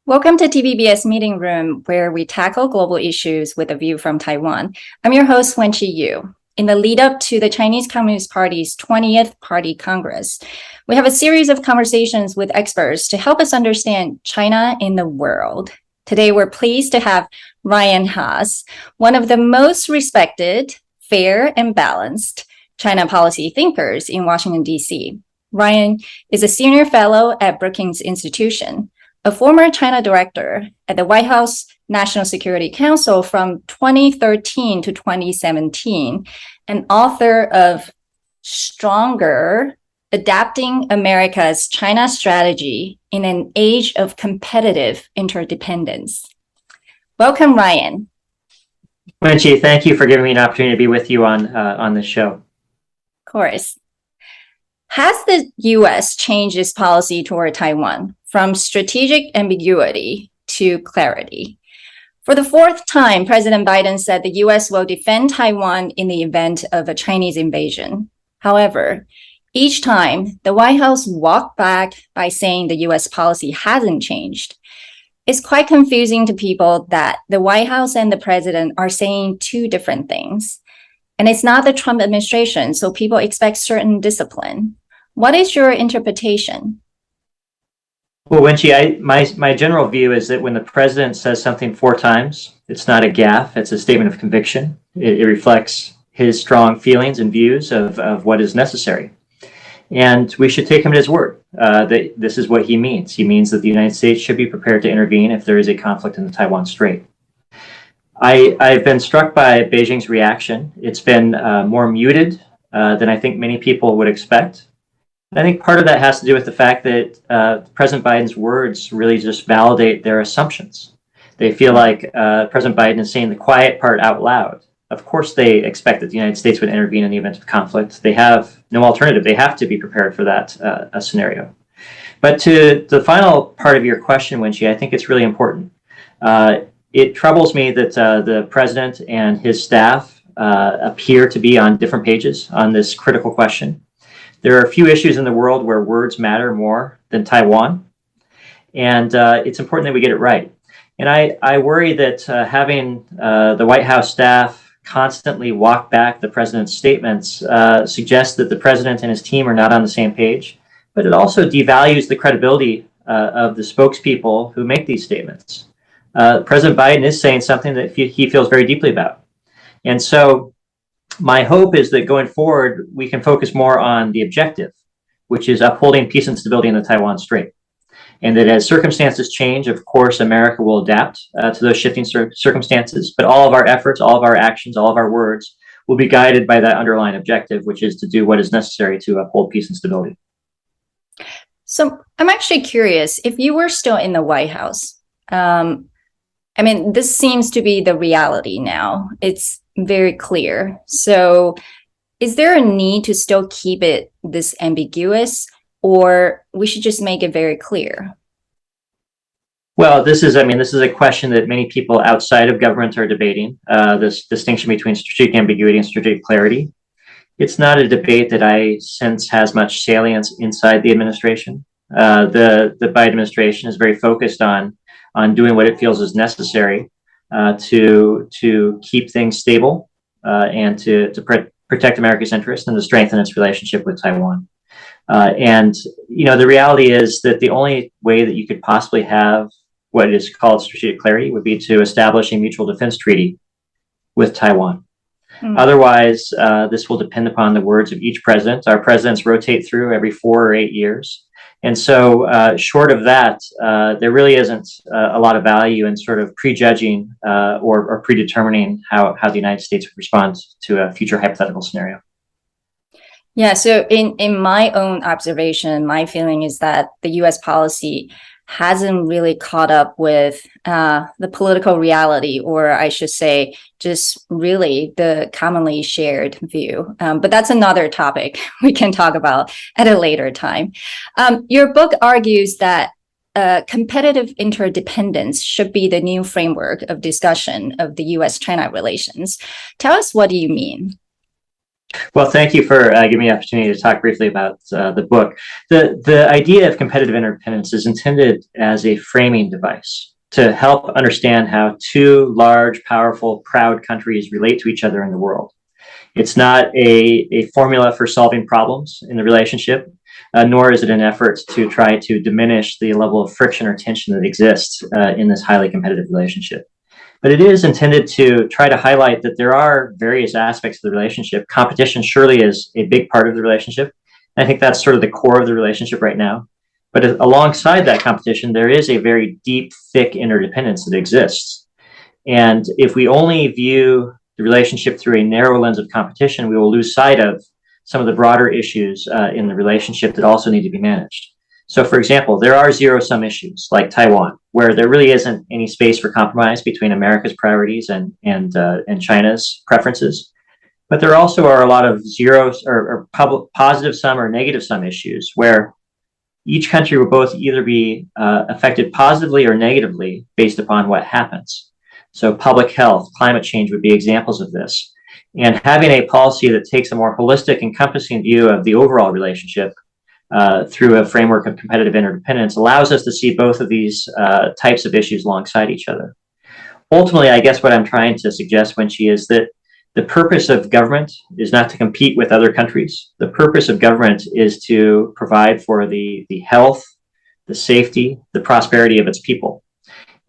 Welcome to TVBS Meeting Room, where we tackle global issues with a view from Taiwan. I'm your host, Wen-Chi Yu. In the lead up to the Chinese Communist Party's 20th Party Congress, we have a series of conversations with experts to help us understand China in the world. Today, we're pleased to have Ryan Haas, one of the most respected, fair, and balanced China policy thinkers in Washington, D.C. Ryan is a senior fellow at Brookings Institution, a former China director at the White House National Security Council from 2013 to 2017, and author of Stronger: Adapting America's China Strategy in an Age of Competitive Interdependence. Welcome, Ryan. Wen-Chi, thank you for giving me an opportunity to be with you on this show. Of course. Has the U.S. changed its policy toward Taiwan from strategic ambiguity to clarity? For the fourth time, President Biden said the U.S. will defend Taiwan in the event of a Chinese invasion. However, each time, the White House walked back by saying the U.S. policy hasn't changed. It's quite confusing to people that the White House and the president are saying two different things. And it's not the Trump administration, so people expect certain discipline. What is your interpretation? Well, Wen-Chi, my general view is that when the president says something four times, it's not a gaffe, it's a statement of conviction. It reflects his strong feelings and views of what is necessary. And we should take him at his word that this is what he means. He means that the United States should be prepared to intervene if there is a conflict in the Taiwan Strait. I've been struck by Beijing's reaction. It's been more muted than I think many people would expect. I think part of that has to do with the fact that President Biden's words really just validate their assumptions. They feel like President Biden is saying the quiet part out loud. Of course, they expect that the United States would intervene in the event of conflict. They have no alternative. They have to be prepared for that scenario. But to the final part of your question, Wen-Chi, I think it's really important. It troubles me that the president and his staff appear to be on different pages on this critical question. There are a few issues in the world where words matter more than Taiwan, and it's important that we get it right. And I worry that having the White House staff constantly walk back the president's statements suggests that the president and his team are not on the same page, but it also devalues the credibility of the spokespeople who make these statements. President Biden is saying something that he feels very deeply about. And so my hope is that going forward, we can focus more on the objective, which is upholding peace and stability in the Taiwan Strait. And that as circumstances change, of course, America will adapt to those shifting circumstances. But all of our efforts, all of our actions, all of our words will be guided by that underlying objective, which is to do what is necessary to uphold peace and stability. So I'm actually curious, if you were still in the White House, this seems to be the reality now. It's very clear. So is there a need to still keep it this ambiguous, or we should just make it very clear? Well, this is a question that many people outside of government are debating, this distinction between strategic ambiguity and strategic clarity. It's not a debate that I sense has much salience inside the administration. The Biden administration is very focused on doing what it feels is necessary to keep things stable and to protect America's interest and to strengthen its relationship with Taiwan. And the reality is that the only way that you could possibly have what is called strategic clarity would be to establish a mutual defense treaty with Taiwan. Otherwise, this will depend upon the words of each president. Our presidents rotate through every 4 or 8 years. And so short of that, there really isn't a lot of value in sort of prejudging or predetermining how the United States would respond to a future hypothetical scenario. Yeah, so in my own observation, my feeling is that the U.S. policy hasn't really caught up with the political reality, or I should say, just really the commonly shared view. But that's another topic we can talk about at a later time. Your book argues that competitive interdependence should be the new framework of discussion of the U.S.-China relations. Tell us, what do you mean? Well, thank you for giving me the opportunity to talk briefly about the book. The idea of competitive interdependence is intended as a framing device to help understand how two large, powerful, proud countries relate to each other in the world. It's not a formula for solving problems in the relationship, nor is it an effort to try to diminish the level of friction or tension that exists in this highly competitive relationship. But it is intended to try to highlight that there are various aspects of the relationship. Competition surely is a big part of the relationship. I think that's sort of the core of the relationship right now. But alongside that competition, there is a very deep, thick interdependence that exists. And if we only view the relationship through a narrow lens of competition, we will lose sight of some of the broader issues in the relationship that also need to be managed. So, for example, there are zero-sum issues like Taiwan, where there really isn't any space for compromise between America's priorities and China's preferences. But there also are a lot of positive sum or negative sum issues where each country will both either be affected positively or negatively based upon what happens. So public health, climate change would be examples of this. And having a policy that takes a more holistic, encompassing view of the overall relationship through a framework of competitive interdependence allows us to see both of these types of issues alongside each other. Ultimately, I guess what I'm trying to suggest, Wenqi, is that the purpose of government is not to compete with other countries. The purpose of government is to provide for the health, the safety, the prosperity of its people.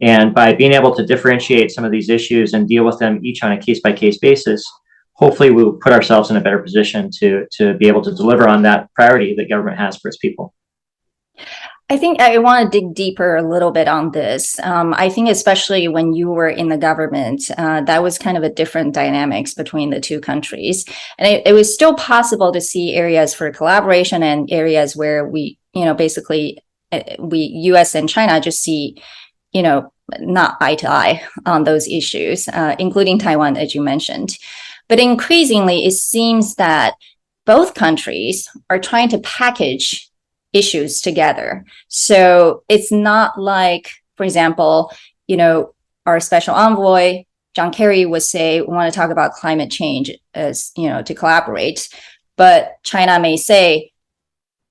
And by being able to differentiate some of these issues and deal with them each on a case-by-case basis, hopefully we will put ourselves in a better position to be able to deliver on that priority that government has for its people. I think I want to dig deeper a little bit on this. I think especially when you were in the government, that was kind of a different dynamics between the two countries. And it was still possible to see areas for collaboration and areas where we, basically US and China just see, not eye to eye on those issues, including Taiwan, as you mentioned. But increasingly, it seems that both countries are trying to package issues together. So it's not like, for example, our special envoy, John Kerry, would say, we want to talk about climate change as, to collaborate. But China may say,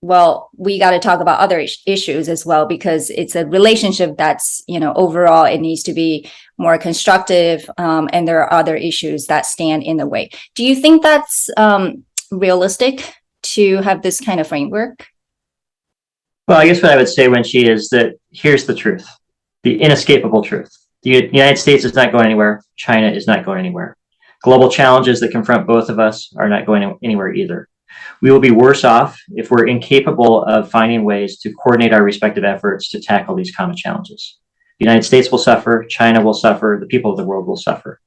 well, we got to talk about other issues as well, because it's a relationship that's, overall, it needs to be more constructive. And there are other issues that stand in the way. Do you think that's realistic to have this kind of framework? Well, I guess what I would say, Wenqi, is that here's the truth, the inescapable truth. The United States is not going anywhere. China is not going anywhere. Global challenges that confront both of us are not going anywhere either. We will be worse off if we're incapable of finding ways to coordinate our respective efforts to tackle these common challenges. The United States will suffer, China will suffer, the people of the world will suffer.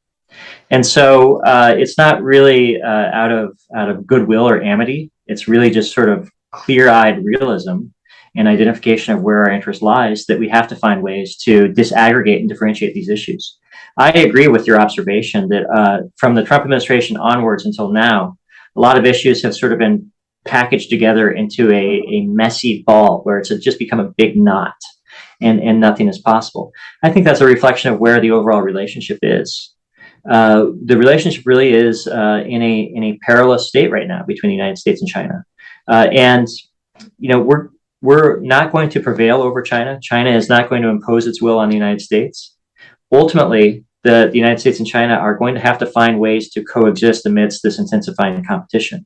And so it's not really out of goodwill or amity. It's really just sort of clear-eyed realism and identification of where our interest lies that we have to find ways to disaggregate and differentiate these issues. I agree with your observation that from the Trump administration onwards until now, a lot of issues have sort of been packaged together into a messy ball where it's just become a big knot and nothing is possible. I think that's a reflection of where the overall relationship is. The relationship really is in a perilous state right now between the United States and China. And we're not going to prevail over China. China is not going to impose its will on the United States. Ultimately, the United States and China are going to have to find ways to coexist amidst this intensifying competition.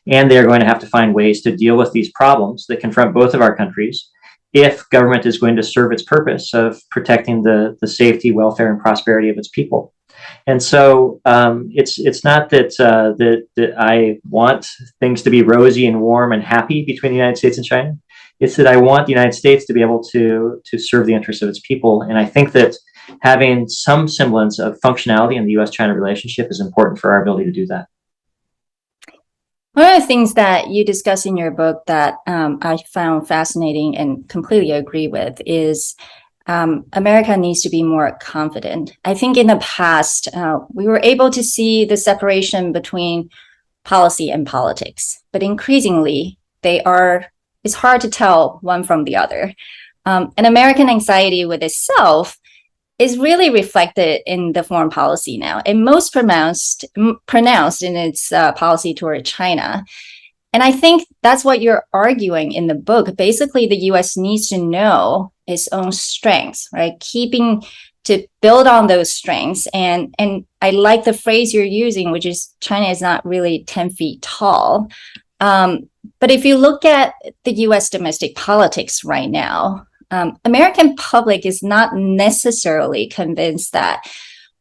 And they're going to have to find ways to deal with these problems that confront both of our countries if government is going to serve its purpose of protecting the safety, welfare, and prosperity of its people. And so it's not that I want things to be rosy and warm and happy between the United States and China. It's that I want the United States to be able to serve the interests of its people. And I think that having some semblance of functionality in the US-China relationship is important for our ability to do that. One of the things that you discuss in your book that I found fascinating and completely agree with is America needs to be more confident. I think in the past, we were able to see the separation between policy and politics, but increasingly it's hard to tell one from the other. And American anxiety with itself is really reflected in the foreign policy now, and most pronounced in its policy toward China. And I think that's what you're arguing in the book. Basically, the US needs to know its own strengths, right? Keeping to build on those strengths. And I like the phrase you're using, which is China is not really 10 feet tall. But if you look at the US domestic politics right now, American public is not necessarily convinced that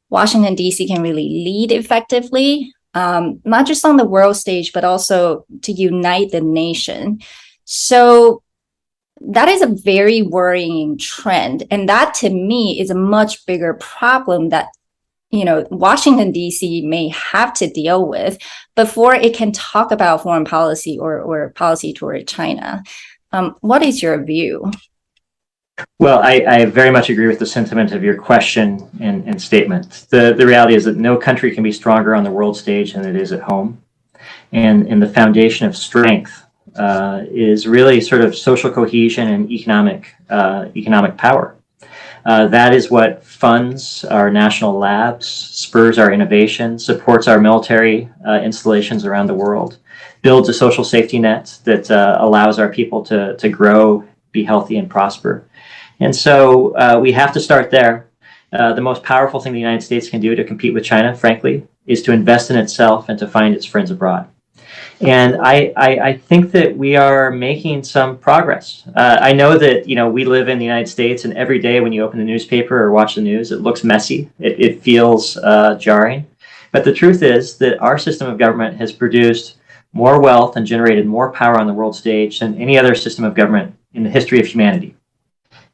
Washington, D.C. can really lead effectively, not just on the world stage, but also to unite the nation. So that is a very worrying trend. And that to me is a much bigger problem that Washington, D.C. may have to deal with before it can talk about foreign policy or policy toward China. What is your view? Well, I very much agree with the sentiment of your question and statement. The reality is that no country can be stronger on the world stage than it is at home. And the foundation of strength is really sort of social cohesion and economic power. That is what funds our national labs, spurs our innovation, supports our military installations around the world, builds a social safety net that allows our people to grow, be healthy, and prosper. And so we have to start there. The most powerful thing the United States can do to compete with China, frankly, is to invest in itself and to find its friends abroad. And I think that we are making some progress. I know that we live in the United States, and every day when you open the newspaper or watch the news, it looks messy. It feels jarring. But the truth is that our system of government has produced more wealth and generated more power on the world stage than any other system of government in the history of humanity.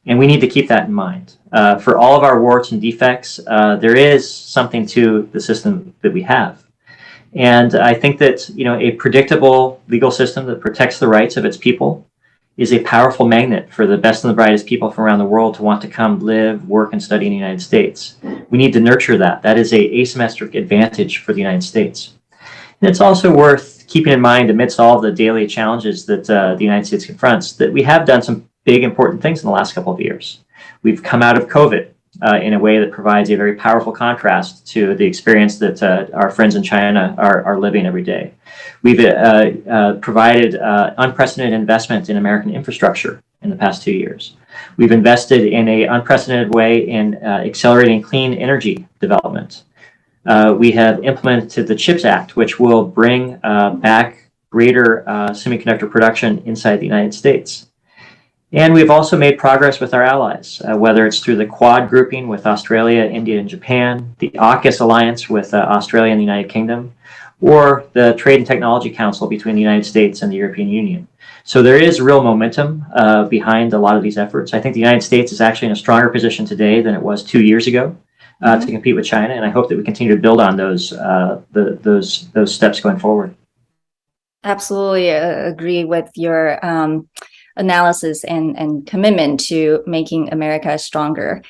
And we need to keep that in mind. For all of our warts and defects, there is something to the system that we have. And I think that a predictable legal system that protects the rights of its people is a powerful magnet for the best and the brightest people from around the world to want to come live, work, and study in the United States. We need to nurture that. That is an asymmetric advantage for the United States. And it's also worth keeping in mind, amidst all of the daily challenges that the United States confronts, that we have done some big, important things in the last couple of years. We've come out of COVID in a way that provides a very powerful contrast to the experience that our friends in China are living every day. We've provided unprecedented investment in American infrastructure in the past 2 years. We've invested in an unprecedented way in accelerating clean energy development. We have implemented the CHIPS Act, which will bring back greater semiconductor production inside the United States. And we've also made progress with our allies, whether it's through the Quad grouping with Australia, India, and Japan, the AUKUS alliance with Australia and the United Kingdom, or the Trade and Technology Council between the United States and the European Union. So there is real momentum behind a lot of these efforts. I think the United States is actually in a stronger position today than it was 2 years ago to compete with China, and I hope that we continue to build on those steps going forward. Absolutely agree with your analysis and commitment to making America stronger.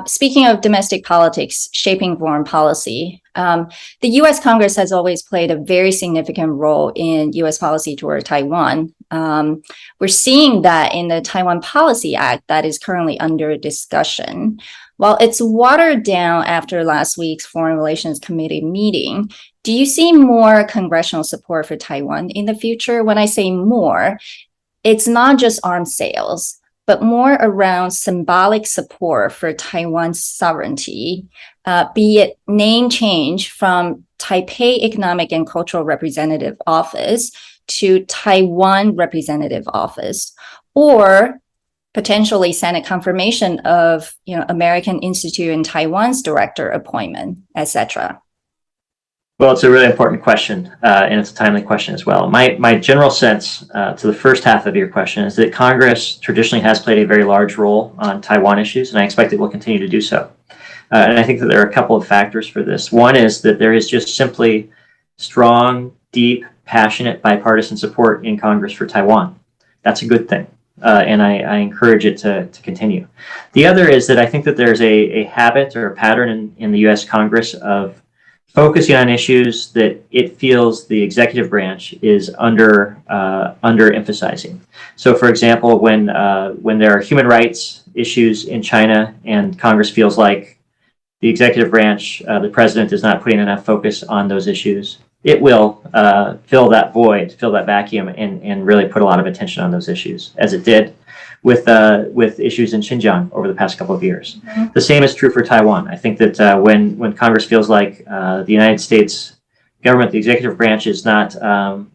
Speaking of domestic politics shaping foreign policy, the U.S. Congress has always played a very significant role in U.S. policy toward Taiwan. We're seeing that in the Taiwan Policy Act that is currently under discussion. While it's watered down after last week's Foreign Relations Committee meeting, do you see more congressional support for Taiwan in the future? When I say more, it's not just arms sales, but more around symbolic support for Taiwan's sovereignty, be it name change from Taipei Economic and Cultural Representative Office to Taiwan Representative Office, or potentially Senate confirmation of American Institute in Taiwan's director appointment, etc. Well, it's a really important question, and it's a timely question as well. My general sense to the first half of your question is that Congress traditionally has played a very large role on Taiwan issues, and I expect it will continue to do so. And I think that there are a couple of factors for this. One is that there is just simply strong, deep, passionate bipartisan support in Congress for Taiwan. That's a good thing, and I encourage it to continue. The other is that I think that there's a habit or a pattern in the U.S. Congress of focusing on issues that it feels the executive branch is under-emphasizing. So, for example, when there are human rights issues in China and Congress feels like the executive branch, the president, is not putting enough focus on those issues, it will fill that void, fill that vacuum, and really put a lot of attention on those issues, as it did with issues in Xinjiang over the past couple of years. Mm-hmm. The same is true for Taiwan. I think that when Congress feels like the United States government, the executive branch, is not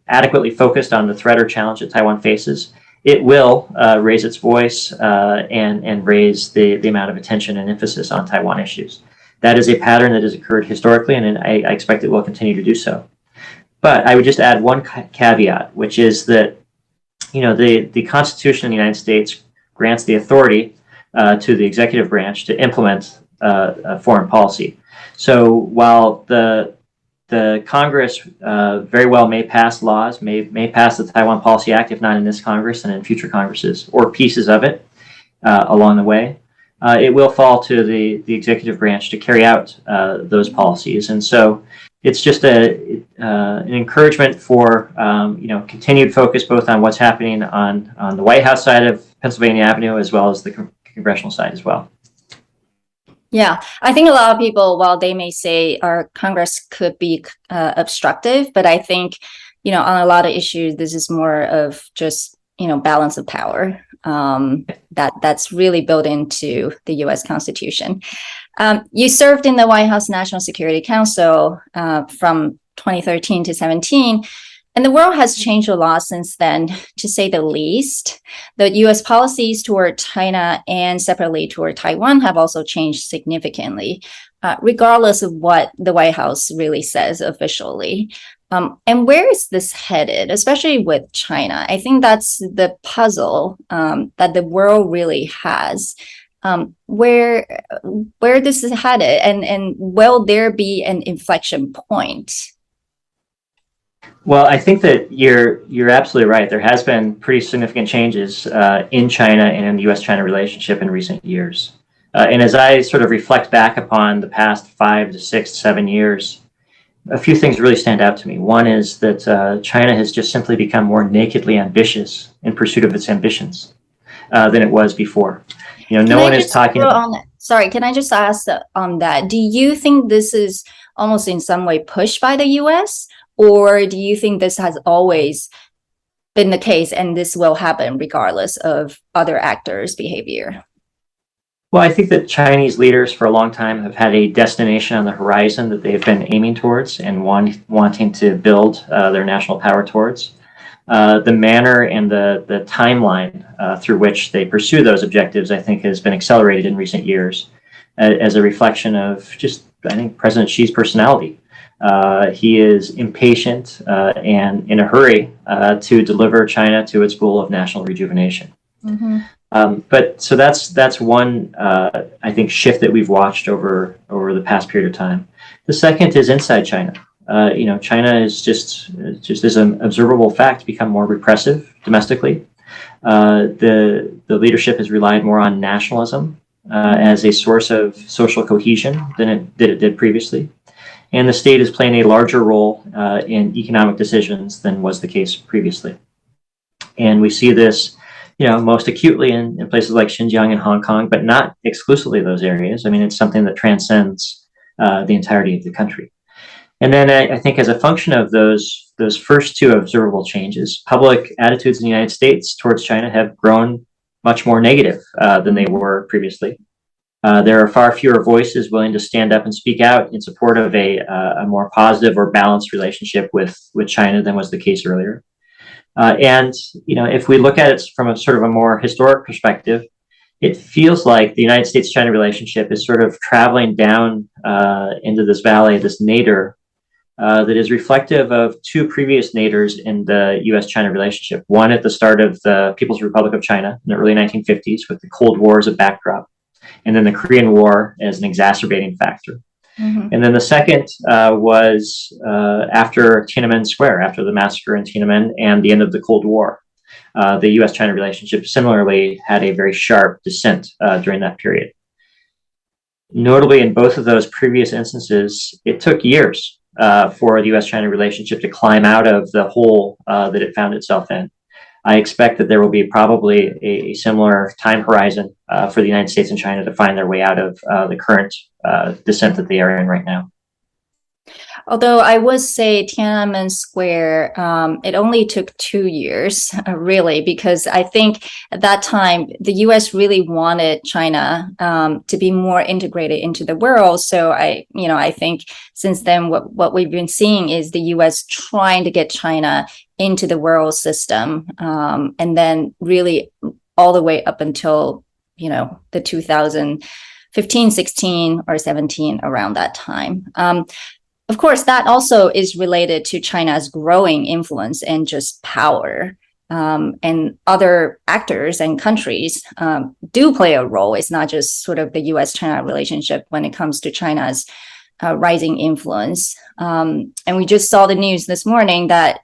adequately focused on the threat or challenge that Taiwan faces, it will raise its voice and raise the amount of attention and emphasis on Taiwan issues. That is a pattern that has occurred historically, and I expect it will continue to do so. But I would just add one caveat, which is that the Constitution of the United States grants the authority to the executive branch to implement foreign policy. So while the Congress very well may pass laws, may pass the Taiwan Policy Act, if not in this Congress and in future Congresses, or pieces of it along the way, it will fall to the executive branch to carry out those policies. And so it's just an encouragement for continued focus both on what's happening on the White House side of Pennsylvania Avenue as well as the congressional side as well. Yeah, I think a lot of people, while they may say our Congress could be obstructive, but I think, on a lot of issues, this is more of just, balance of power that's really built into the U.S. Constitution. You served in the White House National Security Council from 2013 to 17, and the world has changed a lot since then, to say the least. The U.S. policies toward China and separately toward Taiwan have also changed significantly, regardless of what the White House really says officially. And where is this headed, especially with China? I think that's the puzzle that the world really has. Where this is headed, and will there be an inflection point? Well, I think that you're absolutely right. There has been pretty significant changes in China and in the U.S.-China relationship in recent years. And as I sort of reflect back upon the past 5 to 6 to 7 years, a few things really stand out to me. One is that China has just simply become more nakedly ambitious in pursuit of its ambitions than it was before. No one is talking about... Sorry, can I just ask on that? Do you think this is almost in some way pushed by the U.S., or do you think this has always been the case and this will happen regardless of other actors' behavior? Well, I think that Chinese leaders for a long time have had a destination on the horizon that they've been aiming towards and wanting to build their national power towards. The manner and the timeline through which they pursue those objectives, I think, has been accelerated in recent years as a reflection of just, I think, President Xi's personality. He is impatient and in a hurry to deliver China to its goal of national rejuvenation. Mm-hmm. But so that's one, I think, shift that we've watched over the past period of time. The second is inside China. China is just as an observable fact become more repressive domestically. The leadership has relied more on nationalism as a source of social cohesion than it did previously. And the state is playing a larger role in economic decisions than was the case previously. And we see this, most acutely in places like Xinjiang and Hong Kong, but not exclusively those areas. I mean, it's something that transcends the entirety of the country. And then I think as a function of those first two observable changes, public attitudes in the United States towards China have grown much more negative than they were previously. There are far fewer voices willing to stand up and speak out in support of a more positive or balanced relationship with China than was the case earlier. And if we look at it from a sort of a more historic perspective, it feels like the United States-China relationship is sort of traveling down into this valley, this nadir, that is reflective of two previous naders in the U.S.-China relationship. One at the start of the People's Republic of China in the early 1950s with the Cold War as a backdrop, and then the Korean War as an exacerbating factor. Mm-hmm. And then the second was after Tiananmen Square, after the massacre in Tiananmen and the end of the Cold War. The U.S.-China relationship similarly had a very sharp descent during that period. Notably, in both of those previous instances, it took years for the U.S.-China relationship to climb out of the hole that it found itself in. I expect that there will be probably a similar time horizon for the United States and China to find their way out of the current descent that they are in right now. Although I would say Tiananmen Square, it only took 2 years, really, because I think at that time the U.S. really wanted China to be more integrated into the world. So I think since then what we've been seeing is the U.S. trying to get China into the world system, and then really all the way up until the 2015, 16, or 17, around that time. Of course, that also is related to China's growing influence and just power. And other actors and countries do play a role. It's not just sort of the US-China relationship when it comes to China's rising influence. And we just saw the news this morning that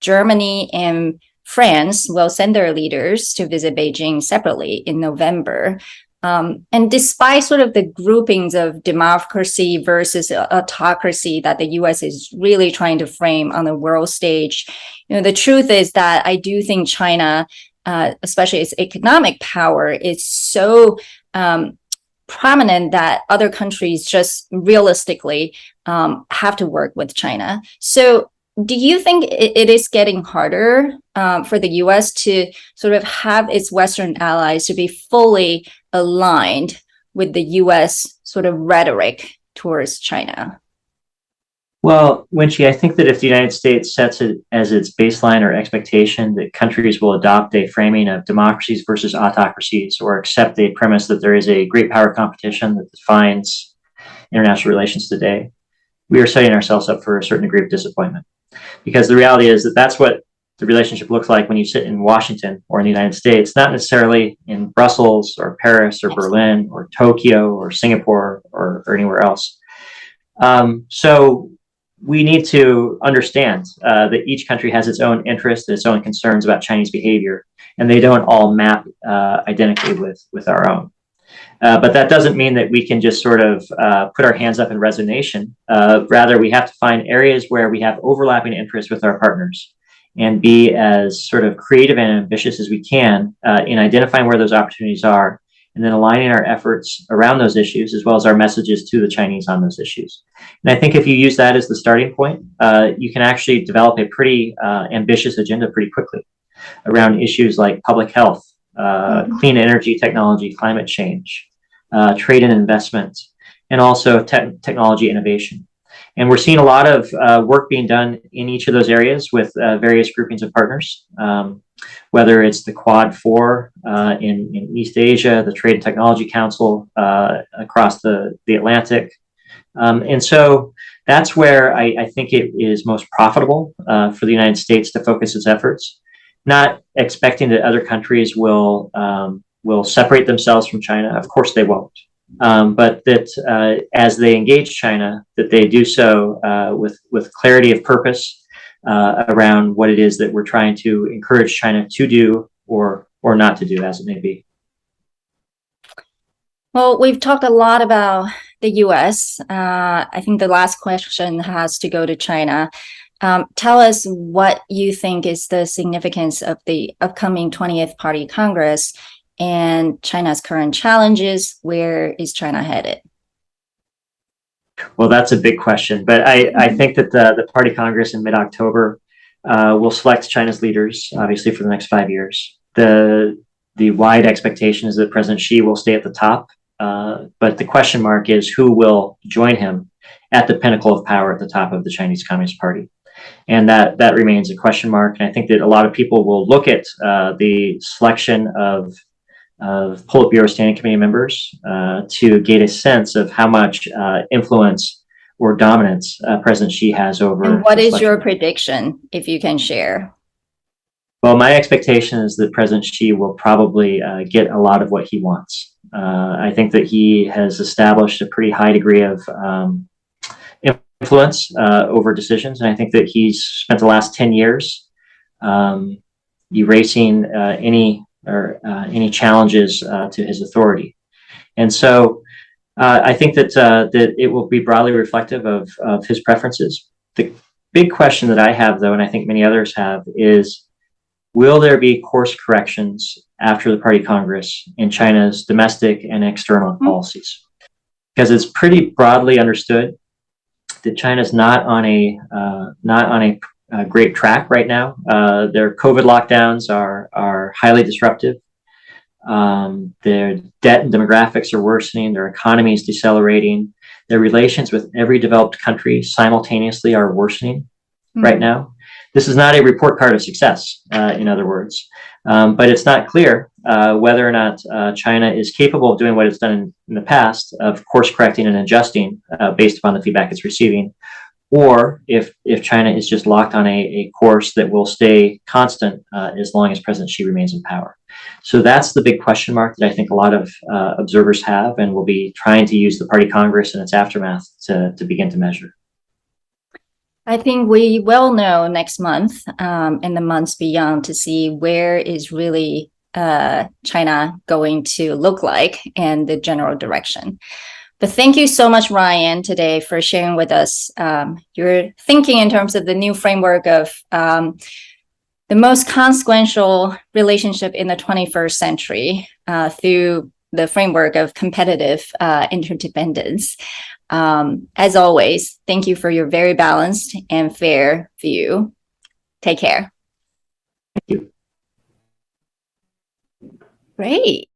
Germany and France will send their leaders to visit Beijing separately in November. And despite sort of the groupings of democracy versus autocracy that the US is really trying to frame on the world stage, the truth is that I do think China, especially its economic power, is so prominent that other countries just realistically have to work with China. So do you think it is getting harder for the US to sort of have its Western allies to be fully aligned with the US sort of rhetoric towards China? Well, Wenqi, I think that if the United States sets it as its baseline or expectation that countries will adopt a framing of democracies versus autocracies, or accept a premise that there is a great power competition that defines international relations today, we are setting ourselves up for a certain degree of disappointment. Because the reality is that that's what the relationship looks like when you sit in Washington or in the United States, not necessarily in Brussels or Paris or Berlin or Tokyo or Singapore or anywhere else. So we need to understand that each country has its own interests, its own concerns about Chinese behavior, and they don't all map identically with our own. But that doesn't mean that we can just sort of put our hands up in resignation. Rather, we have to find areas where we have overlapping interests with our partners and be as sort of creative and ambitious as we can in identifying where those opportunities are, and then aligning our efforts around those issues, as well as our messages to the Chinese on those issues. And I think if you use that as the starting point, you can actually develop a pretty ambitious agenda pretty quickly around issues like public health, clean energy technology, climate change, trade and investment, and also technology innovation. And we're seeing a lot of work being done in each of those areas with various groupings of partners, whether it's the Quad 4 in East Asia, the Trade and Technology Council across the Atlantic. And so that's where I think it is most profitable for the United States to focus its efforts, not expecting that other countries will separate themselves from China. Of course they won't. But that as they engage China, that they do so with clarity of purpose around what it is that we're trying to encourage China to do or not to do, as it may be. Well, we've talked a lot about the US. I think the last question has to go to China. Tell us what you think is the significance of the upcoming 20th Party Congress and China's current challenges. Where is China headed? Well, that's a big question, but I think that the Party Congress in mid-October will select China's leaders, obviously, for the next 5 years. The wide expectation is that President Xi will stay at the top, but the question mark is who will join him at the pinnacle of power at the top of the Chinese Communist Party. And that remains a question mark. And I think that a lot of people will look at the selection of Politburo Standing Committee members to gain a sense of how much influence or dominance President Xi has over. And what is your prediction, if you can share? Well, my expectation is that President Xi will probably get a lot of what he wants. I think that he has established a pretty high degree of influence over decisions, and I think that he's spent the last 10 years erasing any challenges to his authority. And so I think that it will be broadly reflective of his preferences. The big question that I have, though, and I think many others have, is will there be course corrections after the Party Congress in China's domestic and external policies? Because it's pretty broadly understood that China's not on a great track right now. Their COVID lockdowns are highly disruptive. Their debt and demographics are worsening. Their economy is decelerating. Their relations with every developed country simultaneously are worsening right now. This is not a report card of success, in other words, but it's not clear whether or not China is capable of doing what it's done in the past, of course correcting and adjusting based upon the feedback it's receiving, or if China is just locked on a course that will stay constant as long as President Xi remains in power. So that's the big question mark that I think a lot of observers have, and will be trying to use the Party Congress and its aftermath to begin to measure. I think we will know next month and the months beyond to see where is really China going to look like and the general direction. But thank you so much, Ryan, today for sharing with us your thinking in terms of the new framework of the most consequential relationship in the 21st century through the framework of competitive interdependence. As always, thank you for your very balanced and fair view. Take care. Thank you. Great.